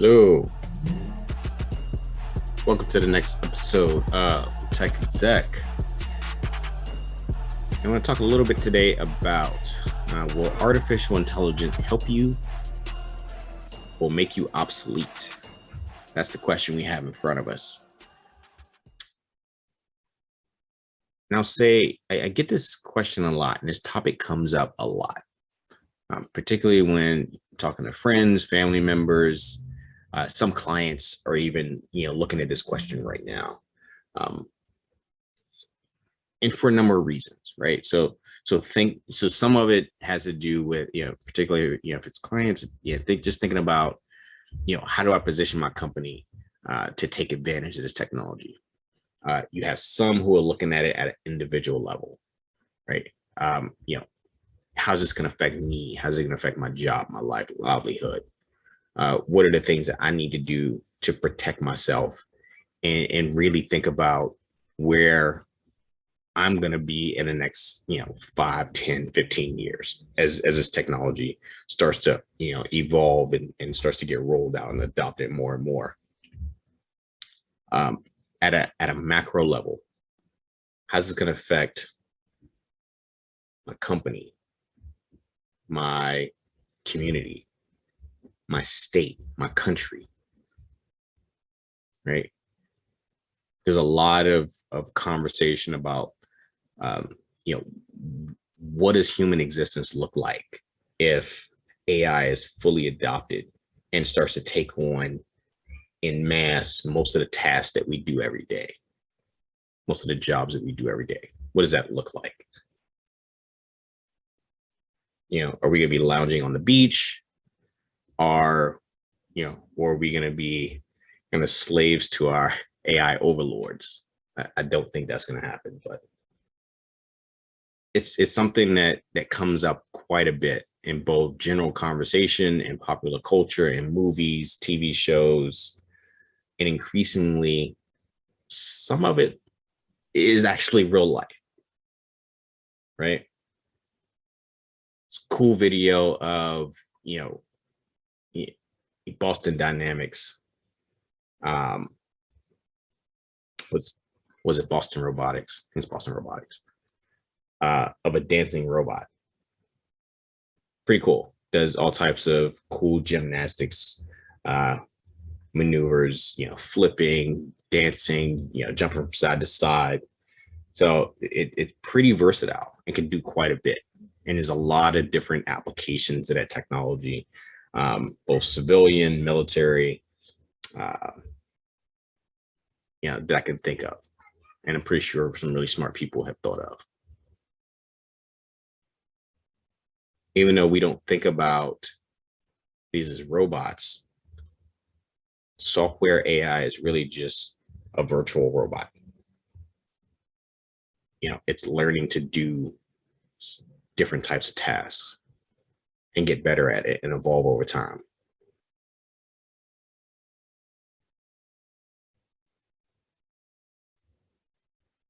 Hello, welcome to the next episode of Tech Exec. I want to talk a little bit today about will artificial intelligence help you or make you obsolete? That's the question we have in front of us. Now, I get this question a lot, and this topic comes up a lot, particularly when talking to friends, family members. Some clients are even, looking at this question right now, and for a number of reasons, right? So some of it has to do with, particularly, if it's clients, thinking about, how do I position my company to take advantage of this technology? You have some who are looking at it at an individual level, right? How's this going to affect me? How's it going to affect my job, my livelihood? What are the things that I need to do to protect myself and really think about where I'm going to be in the next, 5, 10, 15 years as this technology starts to, evolve and starts to get rolled out and adopted more and more. At a macro level, how's this going to affect my company, my community, my state, my country, right? There's a lot of conversation about, what does human existence look like if AI is fully adopted and starts to take on in mass most of the tasks that we do every day, most of the jobs that we do every day. What does that look like? Are we going to be lounging on the beach? Or are we going to be kind of slaves to our AI overlords? I don't think that's going to happen, but it's something that comes up quite a bit in both general conversation and popular culture and movies, TV shows, and increasingly some of it is actually real life, right? It's a cool video of, Boston Dynamics. Was it Boston Robotics? It's Boston Robotics. Of a dancing robot. Pretty cool. Does all types of cool gymnastics maneuvers, flipping, dancing, jumping from side to side. So it's pretty versatile and can do quite a bit. And there's a lot of different applications of that technology, both civilian, military, that I can think of. And I'm pretty sure some really smart people have thought of. Even though we don't think about these as robots, software AI is really just a virtual robot. It's learning to do different types of tasks and get better at it and evolve over time.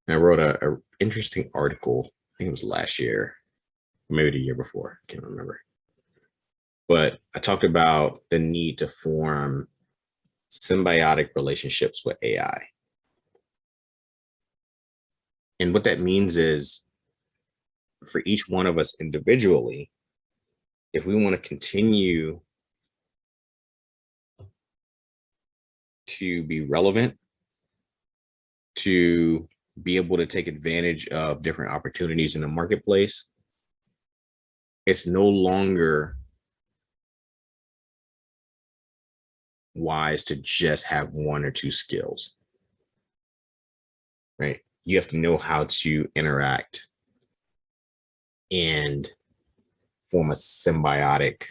And I wrote a interesting article, I think it was last year, maybe the year before, I can't remember. But I talked about the need to form symbiotic relationships with AI. And what that means is for each one of us individually, if we want to continue to be relevant, to be able to take advantage of different opportunities in the marketplace, it's no longer wise to just have one or two skills, right? You have to know how to interact and form a symbiotic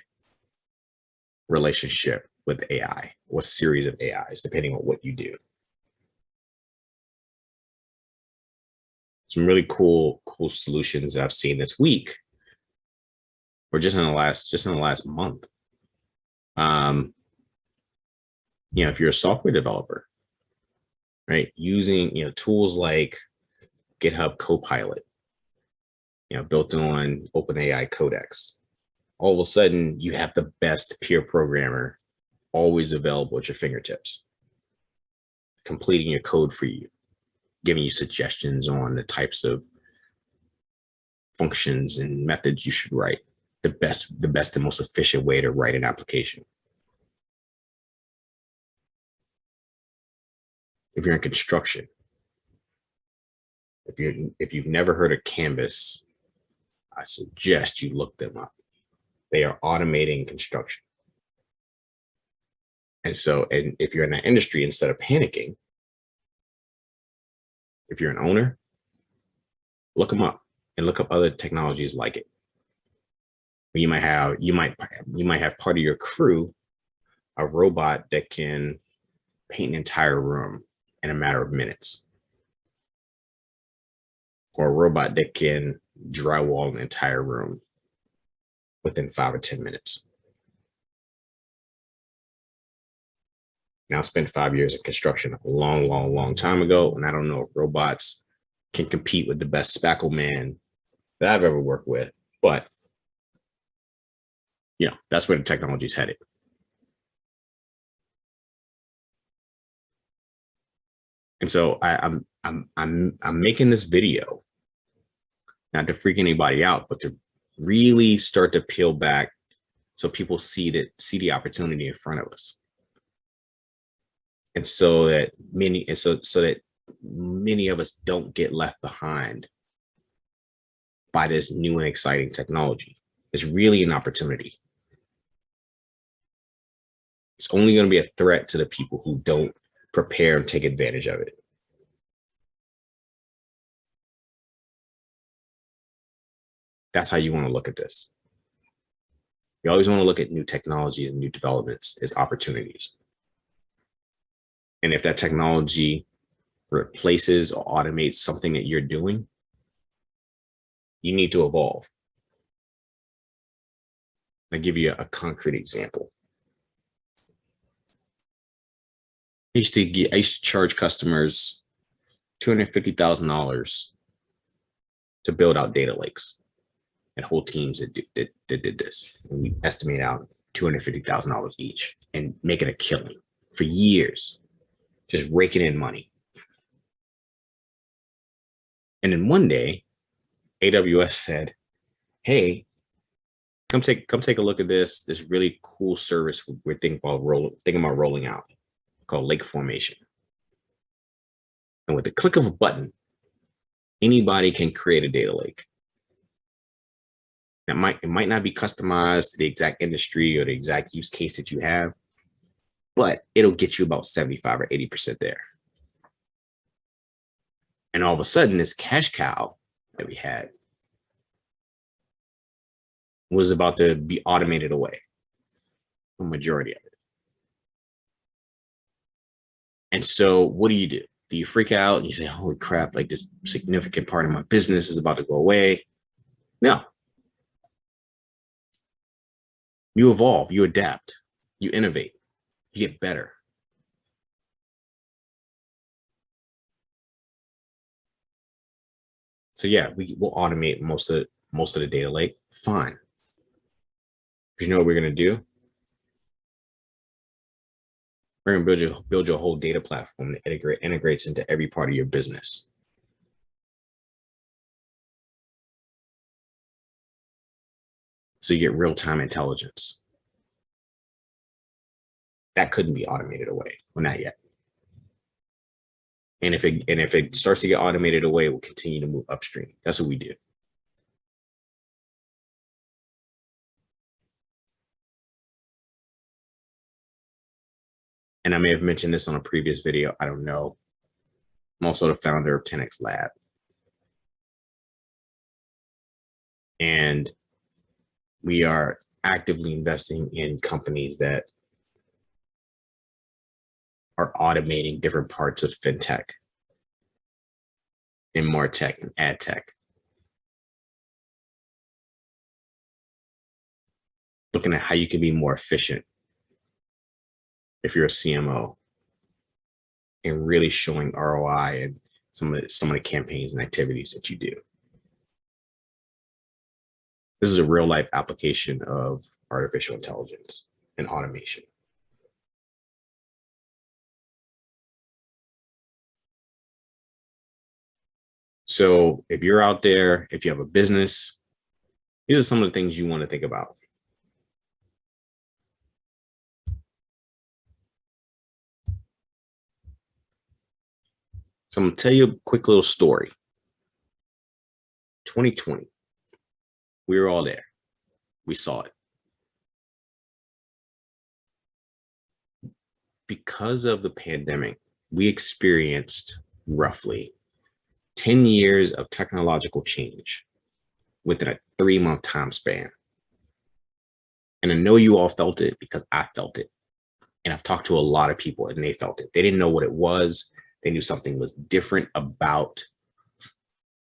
relationship with AI or series of AIs, depending on what you do. Some really cool solutions that I've seen this week, or just in the last month. If you're a software developer, right, using tools like GitHub Copilot, built on OpenAI Codex, all of a sudden you have the best peer programmer always available at your fingertips, completing your code for you, giving you suggestions on the types of functions and methods you should write, the best and most efficient way to write an application. If you're in construction, if you've never heard of Canvas, I suggest you look them up. They are automating construction. And if you're in that industry, instead of panicking, if you're an owner, look them up and look up other technologies like it. You might have part of your crew a robot that can paint an entire room in a matter of minutes, or a robot that can drywall an entire room within 5 or 10 minutes. Now, I spent 5 years in construction a long time ago, and I don't know if robots can compete with the best spackle man that I've ever worked with, but that's where the technology is headed. And so I'm making this video not to freak anybody out, but to really start to peel back so people see the opportunity in front of us. And so that many of us don't get left behind by this new and exciting technology. It's really an opportunity. It's only going to be a threat to the people who don't prepare and take advantage of it. That's how you want to look at this. You always want to look at new technologies and new developments as opportunities. And if that technology replaces or automates something that you're doing, you need to evolve. I'll give you a concrete example. I used to charge customers $250,000 to build out data lakes, and whole teams that did this. And we estimate out $250,000 each and making a killing for years, just raking in money. And then one day, AWS said, "Hey, come take a look at this really cool service we're thinking about rolling out called Lake Formation. And with the click of a button, anybody can create a data lake. It might not be customized to the exact industry or the exact use case that you have, but it'll get you about 75 or 80% there." And all of a sudden, this cash cow that we had was about to be automated away, a majority of it. And so what do? Do you freak out and you say, "Holy crap, like this significant part of my business is about to go away"? No. You evolve, you adapt, you innovate, you get better. So yeah, we'll automate most of the data lake. Fine. Because you know what we're going to do? We're going to build your whole data platform that integrates into every part of your business. So you get real-time intelligence. That couldn't be automated away. Well, not yet. And if it starts to get automated away, it will continue to move upstream. That's what we do. And I may have mentioned this on a previous video. I don't know. I'm also the founder of 10X Lab. And we are actively investing in companies that are automating different parts of fintech and martech and ad tech. Looking at how you can be more efficient if you're a CMO, and really showing ROI and some of the campaigns and activities that you do. This is a real life application of artificial intelligence and automation. So if you're out there, if you have a business, these are some of the things you want to think about. So I'm going to tell you a quick little story. 2020, we were all there. We saw it. Because of the pandemic, we experienced roughly 10 years of technological change within a 3-month time span. And I know you all felt it because I felt it. And I've talked to a lot of people and they felt it. They didn't know what it was. They knew something was different about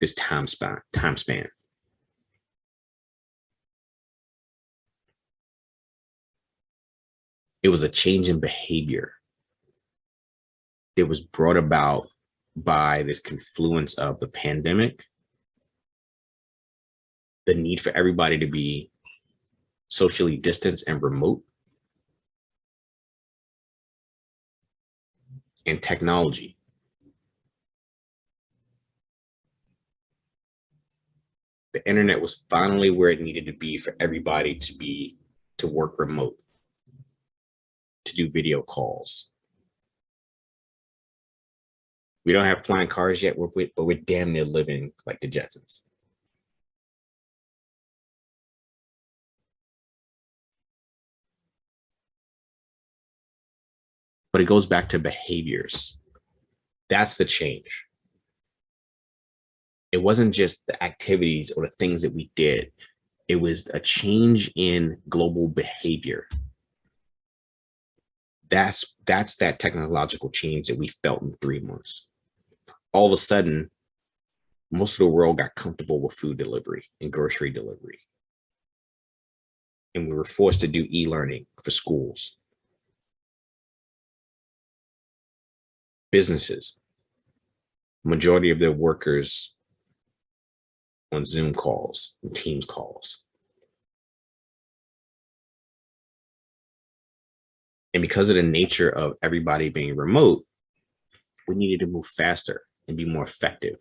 this time span. It was a change in behavior. It was brought about by this confluence of the pandemic, the need for everybody to be socially distanced and remote, and technology. The internet was finally where it needed to be for everybody to work remote, to do video calls. We don't have flying cars yet, but we're damn near living like the Jetsons. But it goes back to behaviors. That's the change. It wasn't just the activities or the things that we did. It was a change in global behavior. That's that technological change that we felt in 3 months. All of a sudden, most of the world got comfortable with food delivery and grocery delivery. And we were forced to do e-learning for schools. Businesses, majority of their workers on Zoom calls and Teams calls. And because of the nature of everybody being remote, we needed to move faster and be more effective.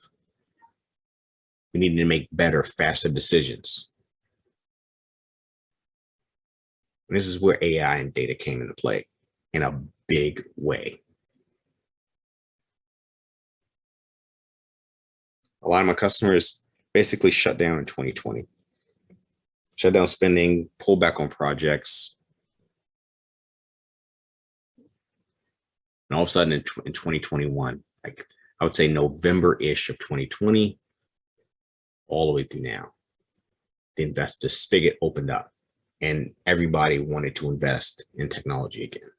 We needed to make better, faster decisions. And this is where AI and data came into play in a big way. A lot of my customers basically shut down in 2020. Shut down spending, pull back on projects. And all of a sudden in 2021, like I would say November-ish of 2020, all the way through now, the spigot opened up and everybody wanted to invest in technology again.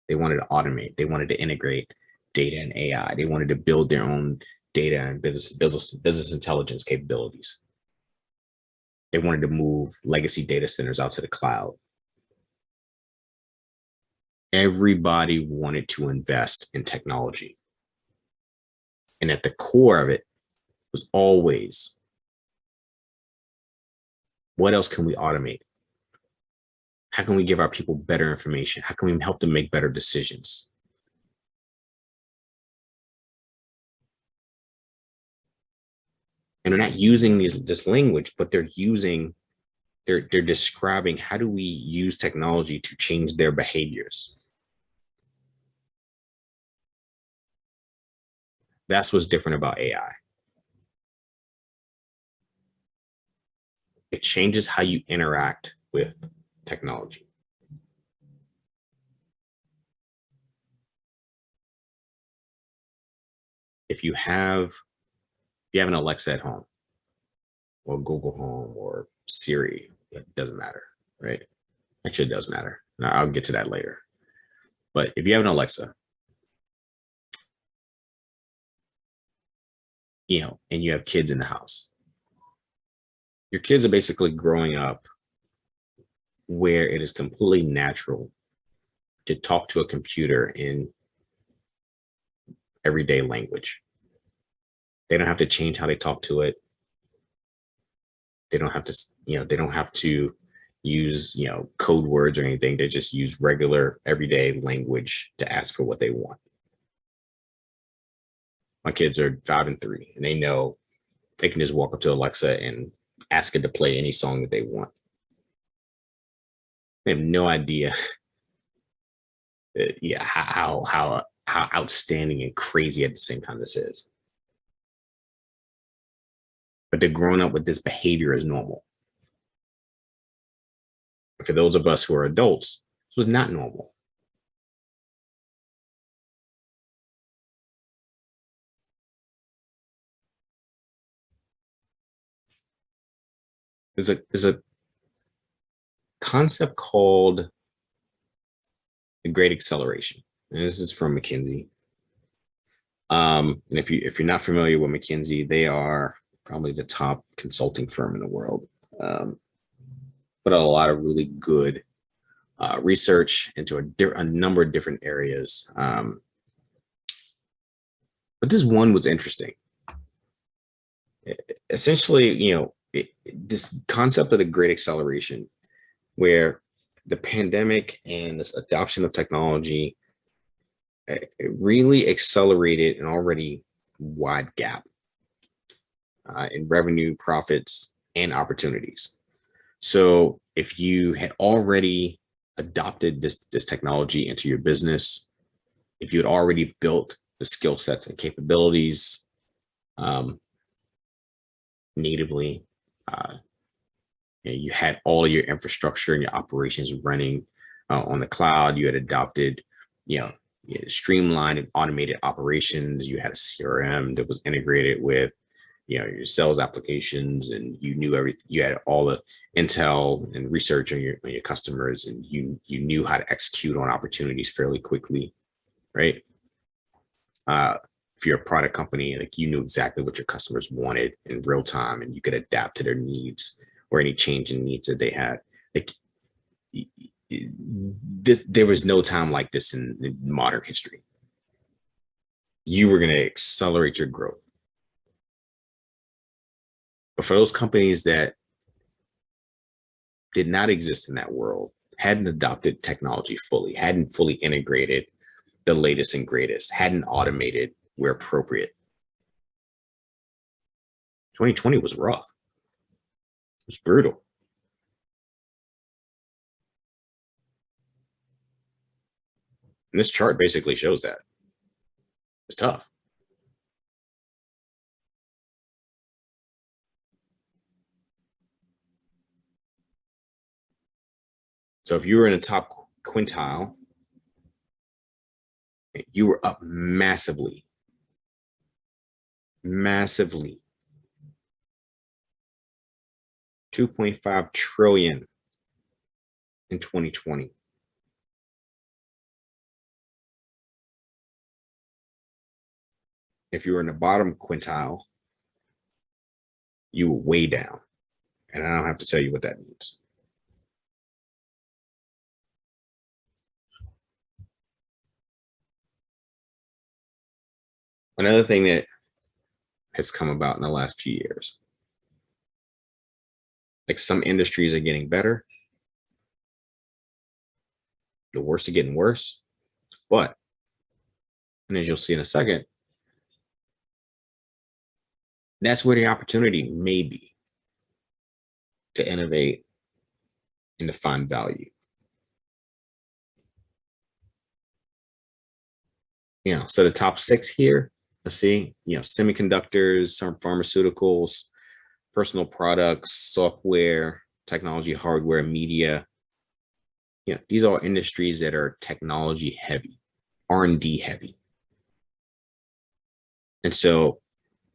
They wanted to automate. They wanted to integrate data and AI. They wanted to build their own data and business intelligence capabilities. They wanted to move legacy data centers out to the cloud. Everybody wanted to invest in technology. And at the core of it was always, what else can we automate? How can we give our people better information? How can we help them make better decisions? And they're not using this language, but they're describing how do we use technology to change their behaviors. That's what's different about AI. It changes how you interact with technology. If you have an Alexa at home, or Google Home, or Siri, it doesn't matter, right? Actually, it does matter. I'll get to that later. But if you have an Alexa, and you have kids in the house, your kids are basically growing up where it is completely natural to talk to a computer in everyday language. They don't have to change how they talk to it. They don't have to, use, code words or anything. They just use regular everyday language to ask for what they want. My kids are 5 and 3, and they know they can just walk up to Alexa and ask it to play any song that they want. They have no idea, yeah, how outstanding and crazy at the same time this is. But they're growing up with this behavior as normal. For those of us who are adults, this was not normal. There's a concept called the Great Acceleration, and this is from McKinsey. And if you're not familiar with McKinsey, they are probably the top consulting firm in the world. Put out a lot of really good research into a number of different areas. But this one was interesting. Essentially, this concept of the Great Acceleration, where the pandemic and this adoption of technology, it really accelerated an already wide gap in revenue, profits, and opportunities. So if you had already adopted this technology into your business, if you had already built the skill sets and capabilities natively, you had all your infrastructure and your operations running on the cloud, you had adopted, streamlined and automated operations, you had a CRM that was integrated with your sales applications, and you knew everything, you had all the intel and research on your customers, and you knew how to execute on opportunities fairly quickly, right? If you're a product company, like, you knew exactly what your customers wanted in real time, and you could adapt to their needs or any change in needs that they had. Like, there was no time like this in modern history. You were going to accelerate your growth. But for those companies that did not exist in that world, hadn't adopted technology fully, hadn't fully integrated the latest and greatest, hadn't automated where appropriate, 2020 was rough. It was brutal. And this chart basically shows that. It's tough. So if you were in the top quintile, you were up massively, massively. 2.5 trillion in 2020. If you were in the bottom quintile, you were way down. And I don't have to tell you what that means. Another thing that has come about in the last few years, like, some industries are getting better, the worst are getting worse, but, and as you'll see in a second, that's where the opportunity may be to innovate and to find value. So the top 6 here, let's see, semiconductors, some pharmaceuticals, personal products, software, technology, hardware, media. These are industries that are technology heavy, R&D heavy. And so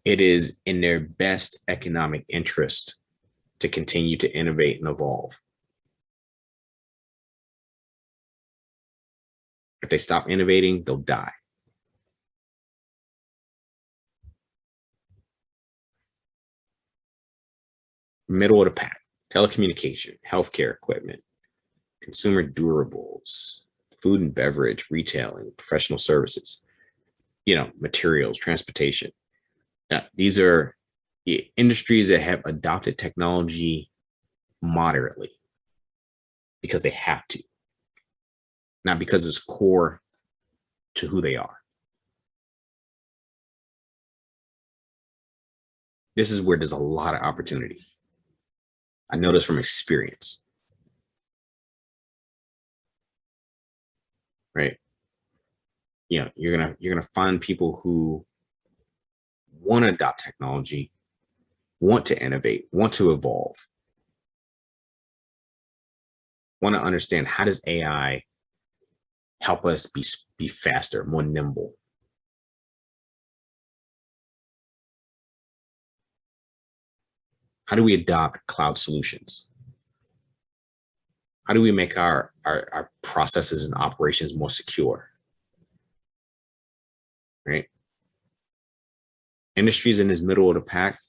it is in their best economic interest to continue to innovate and evolve. If they stop innovating, they'll die. Middle of the pack: telecommunication, healthcare equipment, consumer durables, food and beverage, retailing, professional services, materials, transportation. Now, these are industries that have adopted technology moderately because they have to, not because it's core to who they are. This is where there's a lot of opportunity. I know this from experience, right? You know, you're gonna find people who want to adopt technology, want to innovate, want to evolve, want to understand how does AI help us be faster, more nimble. How do we adopt cloud solutions? How do we make our processes and operations more secure? Right? Industries in this middle of the pack,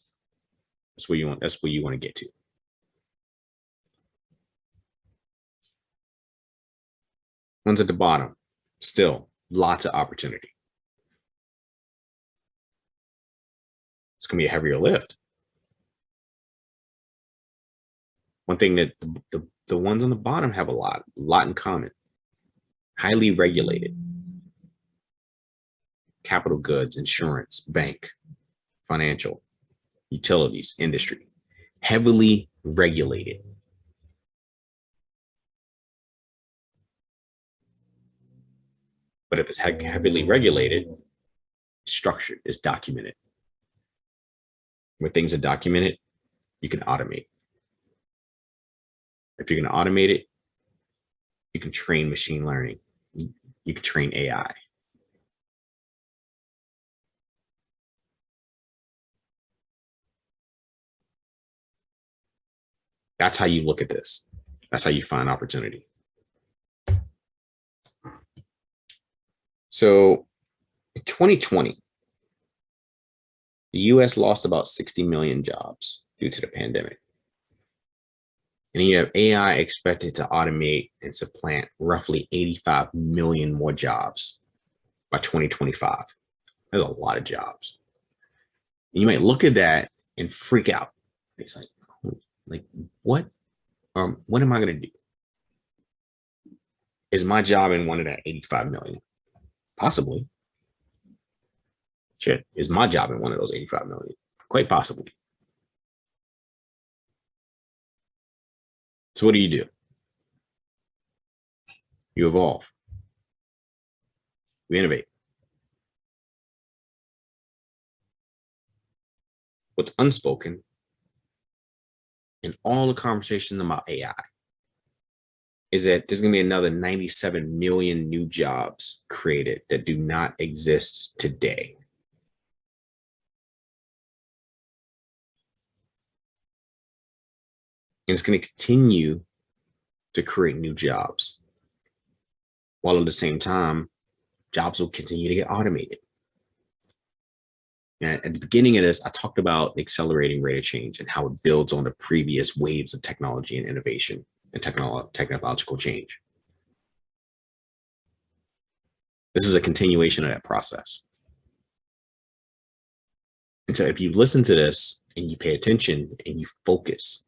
that's where you want, that's where you want to get to. Ones at the bottom, still lots of opportunity. It's gonna be a heavier lift. One thing that the ones on the bottom have a lot in common. Highly regulated. Capital goods, insurance, bank, financial, utilities, industry. Heavily regulated. But if it's heavily regulated, structured, it's documented. When things are documented, you can automate. If you're going to automate it, you can train machine learning. You can train AI. That's how you look at this. That's how you find opportunity. So in 2020, the US lost about 60 million jobs due to the pandemic. And you have AI expected to automate and supplant roughly 85 million more jobs by 2025. There's a lot of jobs. And you might look at that and freak out. It's like what? What am I going to do? Is my job in one of that 85 million? Possibly. Shit, is my job in one of those 85 million? Quite possibly. So what do? You evolve. You innovate. What's unspoken in all the conversations about AI is that there's going to be another 97 million new jobs created that do not exist today. And it's going to continue to create new jobs, while at the same time, jobs will continue to get automated. And at the beginning of this, I talked about accelerating rate of change and how it builds on the previous waves of technology and innovation and technological change. This is a continuation of that process. And so if you listen to this and you pay attention and you focus,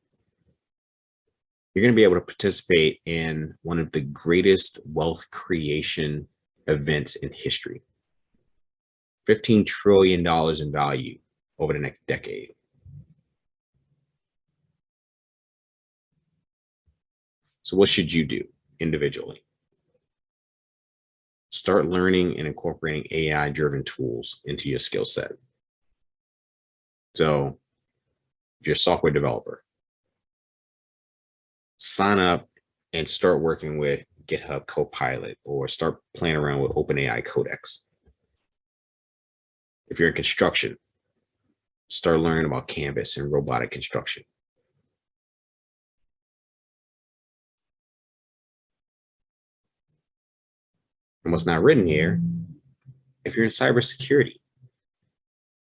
you're going to be able to participate in one of the greatest wealth creation events in history. $15 trillion in value over the next decade. So what should you do individually? Start learning and incorporating AI-driven tools into your skill set. So if you're a software developer, sign up and start working with GitHub Copilot or start playing around with OpenAI Codex. If you're in construction, start learning about Canvas and robotic construction. And what's not written here, if you're in cybersecurity,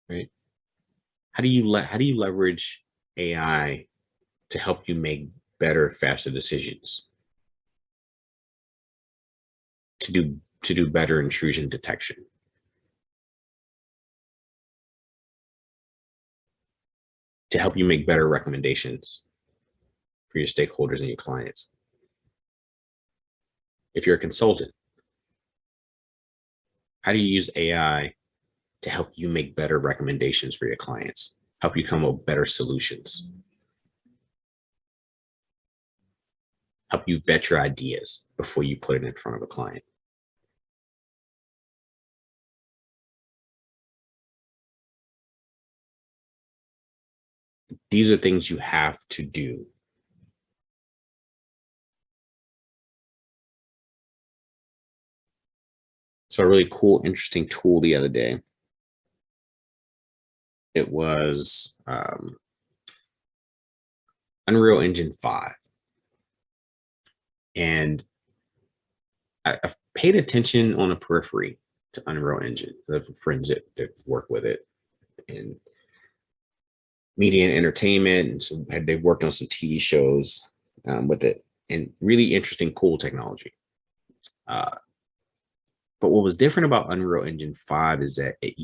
right? How do you leverage AI to help you make better, faster decisions? To do better intrusion detection. To help you make better recommendations for your stakeholders and your clients. If you're a consultant, how do you use AI to help you make better recommendations for your clients? help you come up with better solutions, help you vet your ideas before you put it in front of a client. These are things you have to do. So a really cool, interesting tool the other day. It was Unreal Engine 5. And I've paid attention on a periphery to Unreal Engine. I have friends that work with it in media and entertainment. And so they've worked on some TV shows with it, and really interesting, cool technology. But what was different about Unreal Engine 5 is that it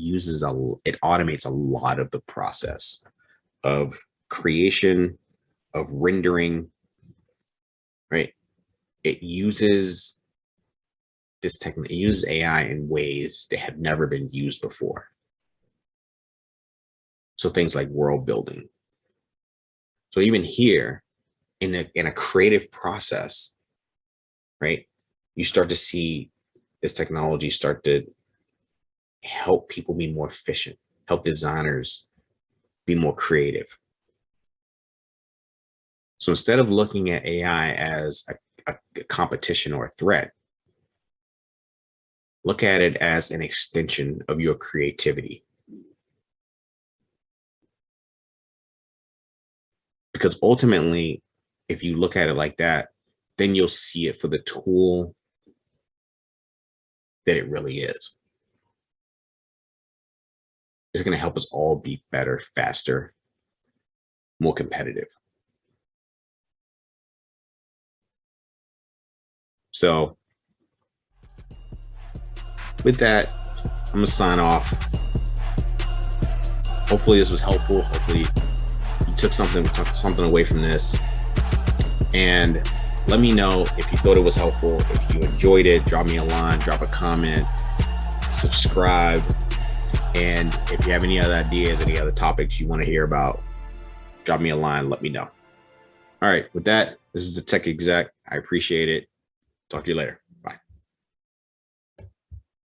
automates a lot of the process of creation, of rendering, right? It uses it uses AI in ways that have never been used before. So things like world building. So even here, in a creative process, right, you start to see this technology start to help people be more efficient, help designers be more creative. So instead of looking at AI as a competition or a threat, look at it as an extension of your creativity. Because ultimately, if you look at it like that, then you'll see it for the tool that it really is. It's going to help us all be better, faster, more competitive. So with that, I'm going to sign off. Hopefully this was helpful. Hopefully you took something away from this. And let me know if you thought it was helpful. If you enjoyed it, drop me a line, drop a comment, subscribe. And if you have any other ideas, any other topics you want to hear about, drop me a line, let me know. All right, with that, this is the Tech Exec. I appreciate it. Talk to you later.